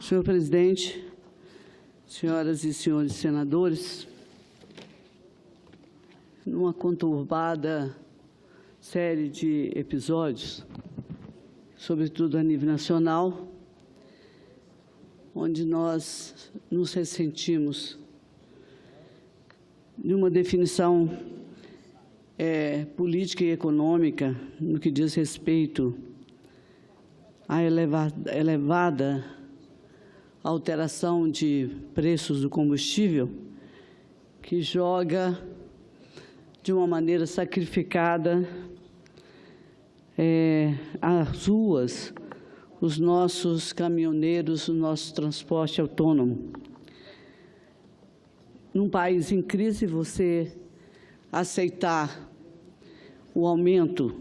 Senhor presidente, senhoras e senhores senadores, numa conturbada série de episódios, sobretudo a nível nacional, onde nós nos ressentimos de uma definição política e econômica no que diz respeito à elevada alteração de preços do combustível, que joga de uma maneira sacrificada às ruas os nossos caminhoneiros, o nosso transporte autônomo. Num país em crise, você aceitar o aumento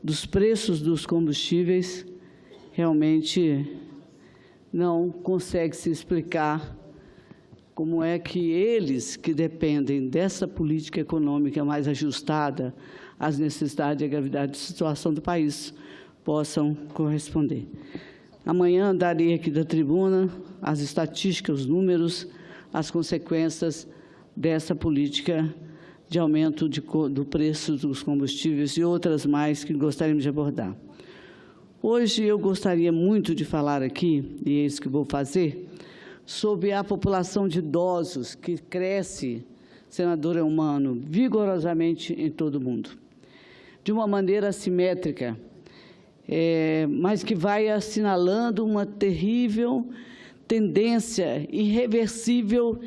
dos preços dos combustíveis realmente não consegue se explicar como é que eles, que dependem dessa política econômica mais ajustada às necessidades e à gravidade da situação do país, possam corresponder. Amanhã darei aqui da tribuna as estatísticas, os números, as consequências dessa política de aumento do preço dos combustíveis e outras mais que gostaríamos de abordar. Hoje eu gostaria muito de falar aqui, e é isso que vou fazer, sobre a população de idosos que cresce, senador Eumano, vigorosamente em todo o mundo, de uma maneira assimétrica, mas que vai assinalando uma terrível tendência irreversível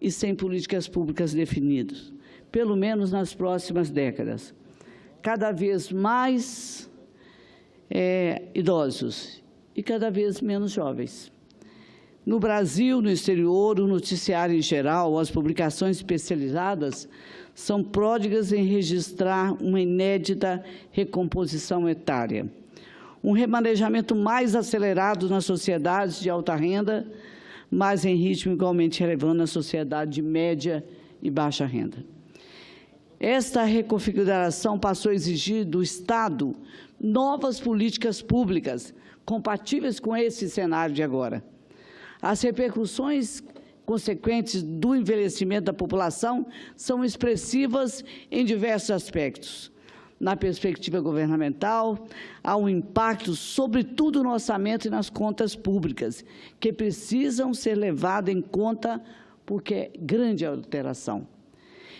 e sem políticas públicas definidas, pelo menos nas próximas décadas. Cada vez mais idosos e cada vez menos jovens. No Brasil, no exterior, o noticiário em geral, as publicações especializadas são pródigas em registrar uma inédita recomposição etária. Um remanejamento mais acelerado nas sociedades de alta renda, mas em ritmo igualmente relevante na sociedade de média e baixa renda. Esta reconfiguração passou a exigir do Estado novas políticas públicas compatíveis com esse cenário de agora. As repercussões consequentes do envelhecimento da população são expressivas em diversos aspectos. Na perspectiva governamental, há um impacto, sobretudo no orçamento e nas contas públicas, que precisam ser levadas em conta porque é grande a alteração.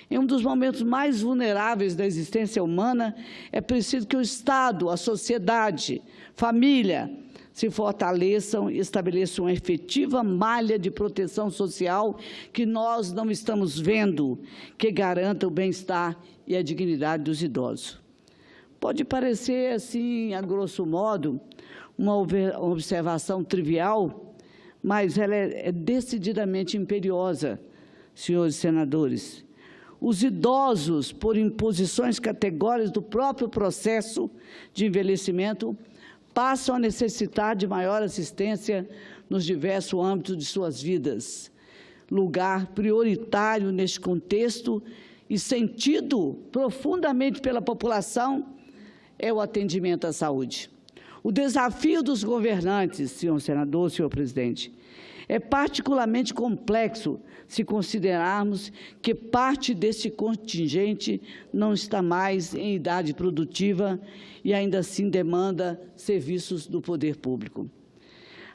Em um dos momentos mais vulneráveis da existência humana, é preciso que o Estado, a sociedade, família, se fortaleçam e estabeleçam uma efetiva malha de proteção social que nós não estamos vendo, que garanta o bem-estar e a dignidade dos idosos. Pode parecer, assim, a grosso modo, uma observação trivial, mas ela é decididamente imperiosa, senhores senadores. Os idosos, por imposições categóricas do próprio processo de envelhecimento, passam a necessitar de maior assistência nos diversos âmbitos de suas vidas. Lugar prioritário neste contexto e sentido profundamente pela população é o atendimento à saúde. O desafio dos governantes, senhor senador, senhor presidente, é particularmente complexo se considerarmos que parte desse contingente não está mais em idade produtiva e ainda assim demanda serviços do poder público.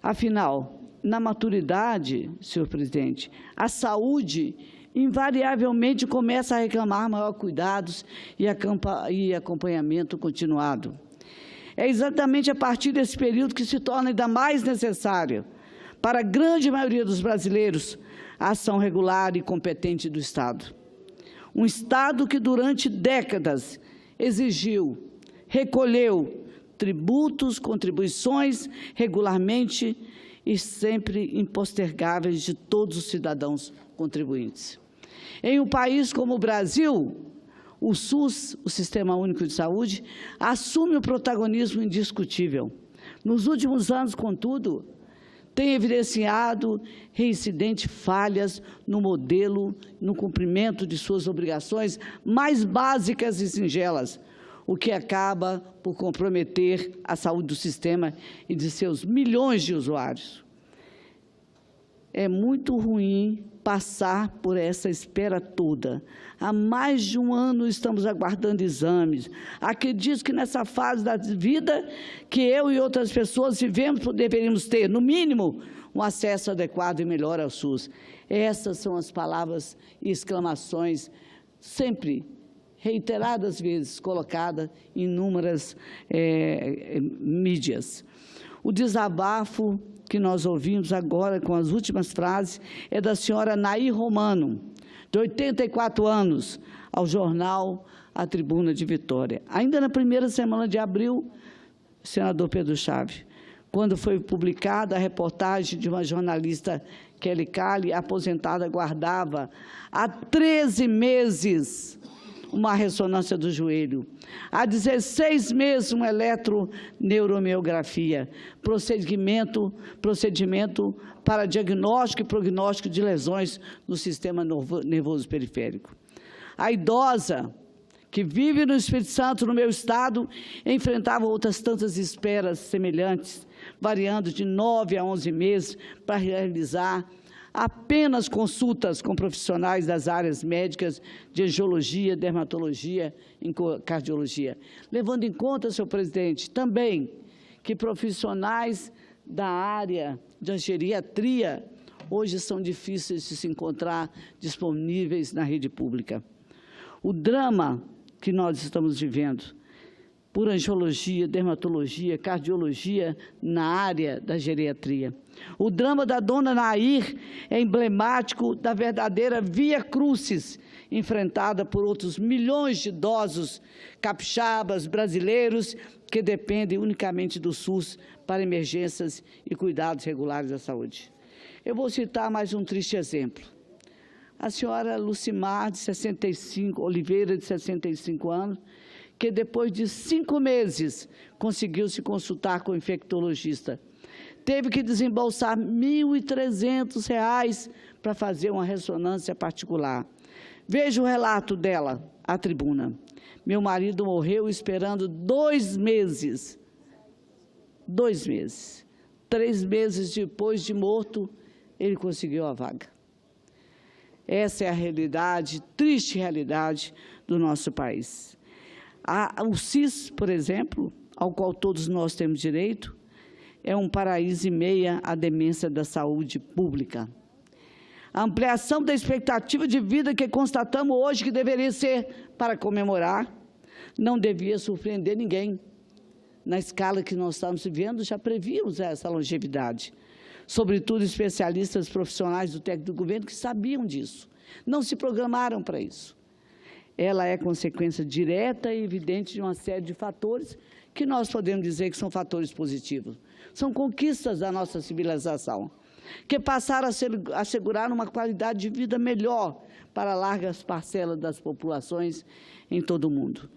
Afinal, na maturidade, senhor presidente, a saúde invariavelmente começa a reclamar maior cuidados e acompanhamento continuado. É exatamente a partir desse período que se torna ainda mais necessário, para a grande maioria dos brasileiros, a ação regular e competente do Estado. Um Estado que durante décadas exigiu, recolheu tributos, contribuições regularmente e sempre impostergáveis de todos os cidadãos contribuintes. Em um país como o Brasil, o SUS, o Sistema Único de Saúde, assume o protagonismo indiscutível. Nos últimos anos, contudo, tem evidenciado reincidentes falhas no modelo, no cumprimento de suas obrigações mais básicas e singelas. o que acaba por comprometer a saúde do sistema e de seus milhões de usuários. É muito ruim passar por essa espera toda. Há mais de um ano estamos aguardando exames. Acredito que nessa fase da vida que eu e outras pessoas vivemos, deveríamos ter, no mínimo, um acesso adequado e melhor ao SUS. Essas são as palavras e exclamações sempre reiteradas vezes colocadas em inúmeras mídias. O desabafo que nós ouvimos agora com as últimas frases é da senhora Nair Romano, de 84 anos, ao jornal A Tribuna de Vitória. Ainda na primeira semana de abril, senador Pedro Chaves, quando foi publicada a reportagem de uma jornalista, Kelly Cali, aposentada, guardava há 13 meses uma ressonância do joelho, há 16 meses uma eletroneuromiografia, procedimento para diagnóstico e prognóstico de lesões no sistema nervoso periférico. A idosa, que vive no Espírito Santo, no meu estado, enfrentava outras tantas esperas semelhantes, variando de 9 a 11 meses para realizar apenas consultas com profissionais das áreas médicas de angiologia, dermatologia e cardiologia. Levando em conta, senhor presidente, também que profissionais da área de geriatria hoje são difíceis de se encontrar disponíveis na rede pública. O drama que nós estamos vivendo por angiologia, dermatologia, cardiologia na área da geriatria. O drama da dona Nair é emblemático da verdadeira via crucis enfrentada por outros milhões de idosos capixabas brasileiros que dependem unicamente do SUS para emergências e cuidados regulares da saúde. Eu vou citar mais um triste exemplo. A senhora Lucimar, Oliveira, de 65 anos, que depois de 5 meses conseguiu se consultar com o infectologista. Teve que desembolsar R$ 1.300 para fazer uma ressonância particular. Veja o relato dela, à tribuna. Meu marido morreu esperando 2 meses. 2 meses. 3 meses depois de morto, ele conseguiu a vaga. Essa é a realidade, triste realidade do nosso país. O SIS, por exemplo, ao qual todos nós temos direito, é um paraíso e meia à demência da saúde pública. A ampliação da expectativa de vida que constatamos hoje, que deveria ser para comemorar, não devia surpreender ninguém. Na escala que nós estamos vivendo, já prevíamos essa longevidade. Sobretudo especialistas profissionais do técnico do governo que sabiam disso, não se programaram para isso. Ela é consequência direta e evidente de uma série de fatores que nós podemos dizer que são fatores positivos. São conquistas da nossa civilização, que passaram a assegurar uma qualidade de vida melhor para largas parcelas das populações em todo o mundo.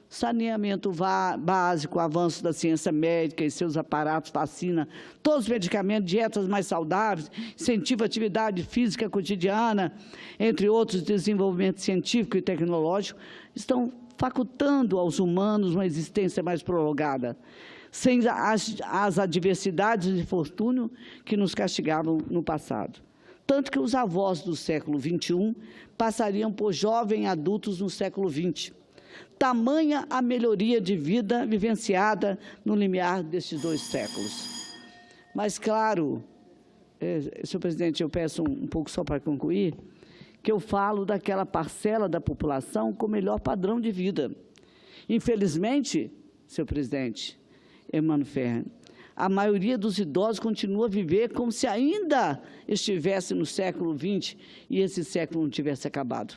Saneamento básico, avanço da ciência médica e seus aparatos, vacina, todos os medicamentos, dietas mais saudáveis, incentivo à atividade física cotidiana, entre outros desenvolvimentos científico e tecnológico, estão facultando aos humanos uma existência mais prolongada, sem as adversidades e infortúnio que nos castigavam no passado. Tanto que os avós do século XXI passariam por jovens adultos no século XX. Tamanha a melhoria de vida vivenciada no limiar destes 2 séculos. Mas, claro, senhor presidente, eu peço um pouco só para concluir, que eu falo daquela parcela da população com melhor padrão de vida. Infelizmente, senhor presidente, Emmanuel Ferrer, a maioria dos idosos continua a viver como se ainda estivesse no século XX e esse século não tivesse acabado.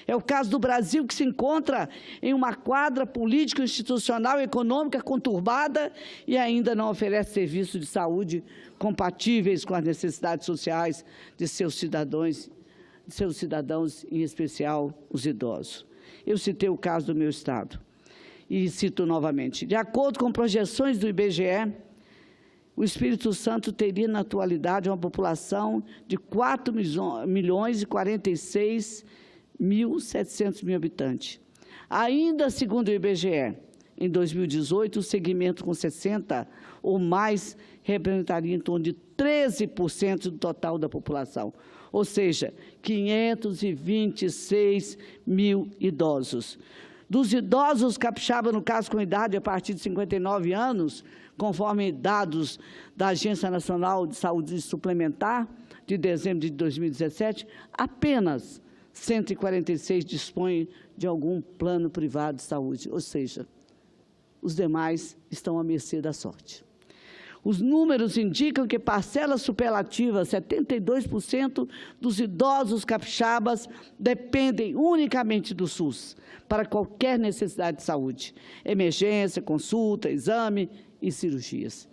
É o caso do Brasil, que se encontra em uma quadra político-institucional e econômica conturbada e ainda não oferece serviços de saúde compatíveis com as necessidades sociais de seus cidadãos, em especial os idosos. Eu citei o caso do meu estado e cito novamente. De acordo com projeções do IBGE, o Espírito Santo teria, na atualidade, uma população de 4.046.700 habitantes. Ainda segundo o IBGE, Em 2018, o segmento com 60 ou mais representaria em torno de 13% do total da população, ou seja, 526 mil idosos. Dos idosos capixaba, no caso com idade a partir de 59 anos, conforme dados da Agência Nacional de Saúde Suplementar, de dezembro de 2017, apenas 146 dispõem de algum plano privado de saúde, ou seja, os demais estão à mercê da sorte. Os números indicam que parcela superlativa, 72% dos idosos capixabas dependem unicamente do SUS para qualquer necessidade de saúde, emergência, consulta, exame e cirurgias.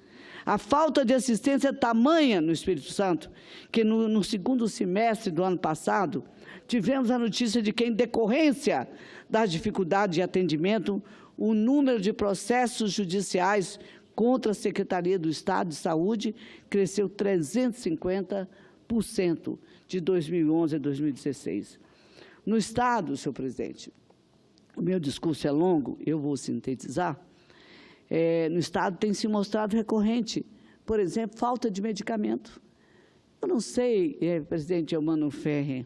A falta de assistência é tamanha no Espírito Santo que no segundo semestre do ano passado tivemos a notícia de que, em decorrência das dificuldades de atendimento, o número de processos judiciais contra a Secretaria do Estado de Saúde cresceu 350% de 2011 a 2016. No Estado, senhor presidente, o meu discurso é longo, eu vou sintetizar. No Estado tem se mostrado recorrente, por exemplo, falta de medicamento. Eu não sei, presidente Eumano Ferrer,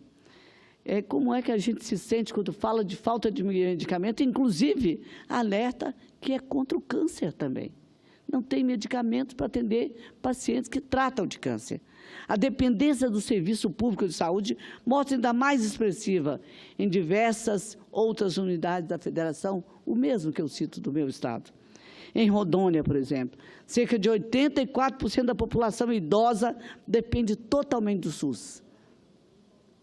como é que a gente se sente quando fala de falta de medicamento, inclusive alerta que é contra o câncer também. Não tem medicamentos para atender pacientes que tratam de câncer. A dependência do serviço público de saúde mostra ainda mais expressiva em diversas outras unidades da federação, o mesmo que eu cito do meu estado. Em Rondônia, por exemplo, cerca de 84% da população idosa depende totalmente do SUS.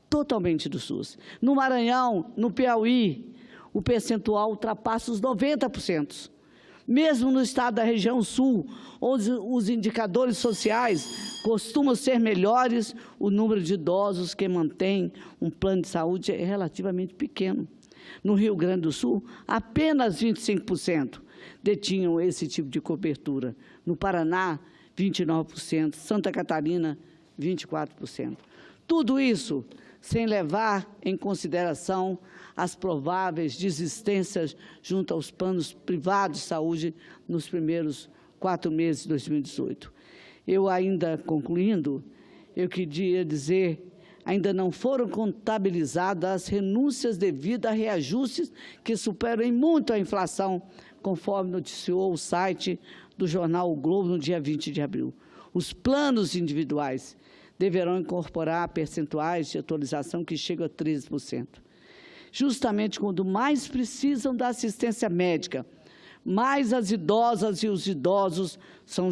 Totalmente do SUS. No Maranhão, no Piauí, o percentual ultrapassa os 90%. Mesmo no estado da região sul, onde os indicadores sociais costumam ser melhores, o número de idosos que mantém um plano de saúde é relativamente pequeno. No Rio Grande do Sul, apenas 25% detinham esse tipo de cobertura. No Paraná, 29%, Santa Catarina, 24%. Tudo isso sem levar em consideração as prováveis desistências junto aos planos privados de saúde nos primeiros 4 meses de 2018. Eu ainda, concluindo, eu queria dizer, ainda não foram contabilizadas as renúncias devido a reajustes que superam em muito a inflação, conforme noticiou o site do jornal O Globo no dia 20 de abril. Os planos individuais deverão incorporar percentuais de atualização que chegam a 13%. Justamente quando mais precisam da assistência médica, mais as idosas e os idosos são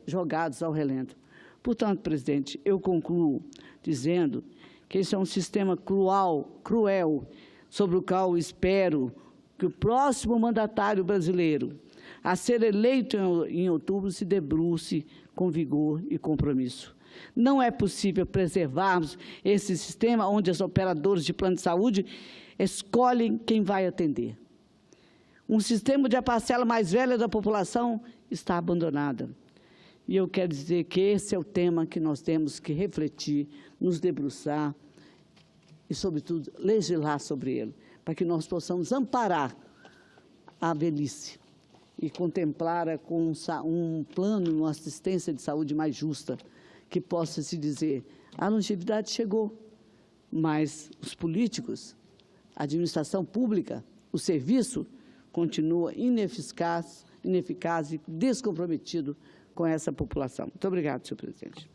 jogados ao relento. Portanto, presidente, eu concluo dizendo que esse é um sistema cruel, sobre o qual espero que o próximo mandatário brasileiro, a ser eleito em outubro, se debruce com vigor e compromisso. Não é possível preservarmos esse sistema onde os operadores de plano de saúde escolhem quem vai atender. Um sistema onde a parcela mais velha da população está abandonada. E eu quero dizer que esse é o tema que nós temos que refletir, nos debruçar e, sobretudo, legislar sobre ele, para que nós possamos amparar a velhice e contemplar com um plano, uma assistência de saúde mais justa, que possa se dizer, a longevidade chegou, mas os políticos, a administração pública, o serviço, continua ineficaz e descomprometido com essa população. Muito obrigado, senhor presidente.